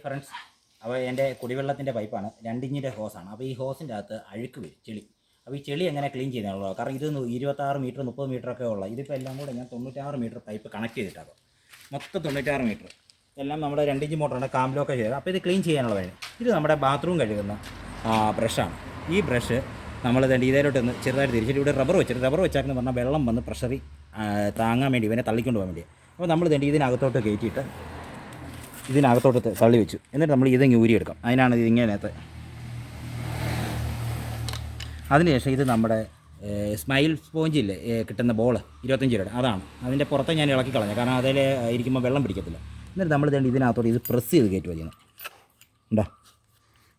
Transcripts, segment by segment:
Friends, അപ്പോൾ എൻ്റെ കുടിവെള്ളത്തിൻ്റെ പൈപ്പാണ് 2 ഇഞ്ചിൻ്റെ ഹോസാണ്. അപ്പോൾ ഈ ഹോസിൻ്റെ അകത്ത് അഴുക്ക് വരും, ചെളി. അപ്പോൾ ഈ ചെളി എങ്ങനെ ക്ലീൻ ചെയ്യുന്നതാണല്ലോ, കാരണം ഇത് 26 മീറ്റർ 30 മീറ്ററൊക്കെ ഉള്ള, ഇതിപ്പോൾ എല്ലാം കൂടെ ഞാൻ 96 മീറ്റർ പൈപ്പ് കണക്ട് ചെയ്തിട്ടാണ്. മൊത്തം 96 മീറ്റർ എല്ലാം നമ്മുടെ 2 ഇഞ്ച് മോട്ടറാണ് കാമ്പിലൊക്കെ ചെയ്തത്. അപ്പോൾ ഇത് ക്ലീൻ ചെയ്യാനുള്ള വഴി, ഇത് നമ്മുടെ ബാത്റൂം കഴുകുന്ന ബ്രഷാണ്. ഈ ബ്രഷ് നമ്മൾ ഇതേലോട്ടൊന്ന് ചെറുതായിട്ട് തിരിച്ചിട്ട് ഇവിടെ റബ്ബർ വെച്ചാക്കെന്ന് പറഞ്ഞാൽ വെള്ളം വന്ന് പ്രഷറി താങ്ങാൻ വേണ്ടി ഇവനെ തള്ളിക്കൊണ്ട് പോകാൻ വേണ്ടി. അപ്പോൾ നമ്മൾ ഇതിനകത്തോട്ട് കയറ്റിയിട്ട് ഇതിനകത്തോട്ട് തള്ളി വെച്ചു. എന്നിട്ട് നമ്മൾ ഇതിങ്ങ് ഊരിയെടുക്കാം. അതിനാണ് ഇതിങ്ങനകത്ത്. അതിനുശേഷം ഇത് നമ്മുടെ സ്മൈൽ സ്പോഞ്ചില്ലേ കിട്ടുന്ന ബോൾ 25 രൂപയുടെ, അതാണ്. അതിൻ്റെ പുറത്തെ ഞാൻ ഇളക്കി കളഞ്ഞു, കാരണം അതിൽ ഇരിക്കുമ്പോൾ വെള്ളം പിടിക്കത്തില്ല. എന്നിട്ട് നമ്മൾ ഇതിനകത്തോട്ട് ഇത് പ്രസ് ചെയ്ത് കയറ്റുക ചെയ്യുന്നത്. എന്താ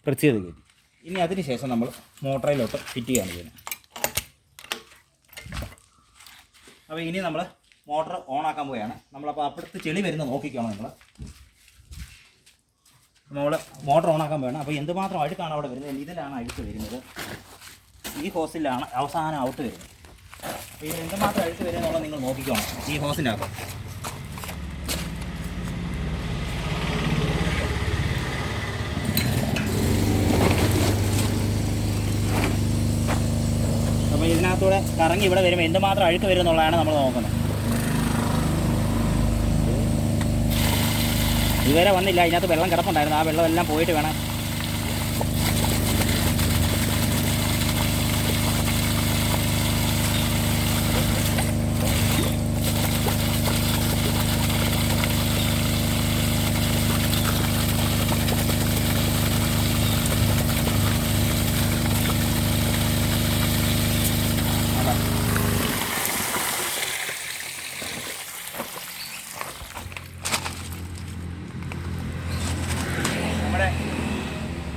പ്രസ് ചെയ്ത് കയറ്റി. ഇനി അതിന് ശേഷം നമ്മൾ മോട്ടറിലോട്ട് ഫിറ്റ് ചെയ്യുകയാണ് ചെയ്യുന്നത്. അപ്പോൾ ഇനി നമ്മൾ മോട്ടർ ഓണാക്കാൻ പോവുകയാണ്. നമ്മളപ്പോൾ അപ്പുറത്ത് ചെളി വരുന്നത് നോക്കിക്കണം. നമ്മൾ മോട്ടർ ഓണാക്കാൻ പോവുകയാണ്. അപ്പോൾ എന്തുമാത്രം അഴുക്കാണ് അവിടെ വരുന്നത്, ഇതിലാണ് അഴുക്ക് വരുന്നത്. ഈ ഹോസിലാണ് അവസാനം ഔട്ട് വരുന്നത്. അപ്പോൾ ഇതിൽ എന്തുമാത്രം അഴുക്ക് വരുമെന്നുള്ളത് നിങ്ങൾ നോക്കിക്കണം ഈ ഹോസിൻ്റെ അകത്ത്. അപ്പോൾ ഇതിനകത്തൂടെ കറങ്ങി ഇവിടെ വരുമ്പോൾ എന്തുമാത്രം അഴുക്ക് വരും എന്നുള്ളതാണ് നമ്മൾ നോക്കുന്നത്. ഇതുവരെ വന്നില്ല, ഇതിനകത്ത് വെള്ളം കിടപ്പുണ്ടായിരുന്നു. ആ വെള്ളം എല്ലാം പോയിട്ട് വേണം.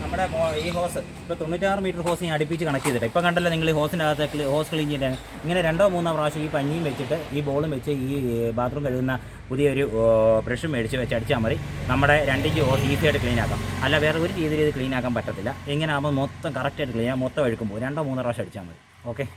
നമ്മുടെ ഈ ഹോസ് ഇപ്പോൾ 96 മീറ്റർ ഹോസ് ഞാൻ അടുപ്പിച്ച് കണക്ട് ചെയ്തിട്ട് ഇപ്പം കണ്ടല്ലോ നിങ്ങൾ. ഈ ഹോസിനകത്ത് ഹോസ് ക്ലീൻ ചെയ്തിട്ട് ഇങ്ങനെ 2-3 പ്രാവശ്യം ഈ പഞ്ഞിയും വെച്ചിട്ട് ഈ ബോളും വെച്ച് ഈ ബാത്റൂം കഴുകുന്ന പുതിയൊരു ബ്രഷും മേടിച്ച് വെച്ച് അടിച്ചാൽ മതി. നമ്മുടെ 2 ഇഞ്ച് ഹോസ് ഈസിയായിട്ട് ക്ലീൻ ആക്കാം. അല്ല വേറെ ഒരു രീതിയിൽ ഇത് ക്ലീൻ ആക്കാൻ പറ്റത്തില്ല. ഇങ്ങനെ ആകുമ്പോൾ മൊത്തം കറക്റ്റായിട്ട് ക്ലീൻ ആകാം. മൊത്തം അഴുക്കുമ്പോൾ 2-3 പ്രാവശ്യം അടിച്ചാൽ മതി. ഓക്കെ.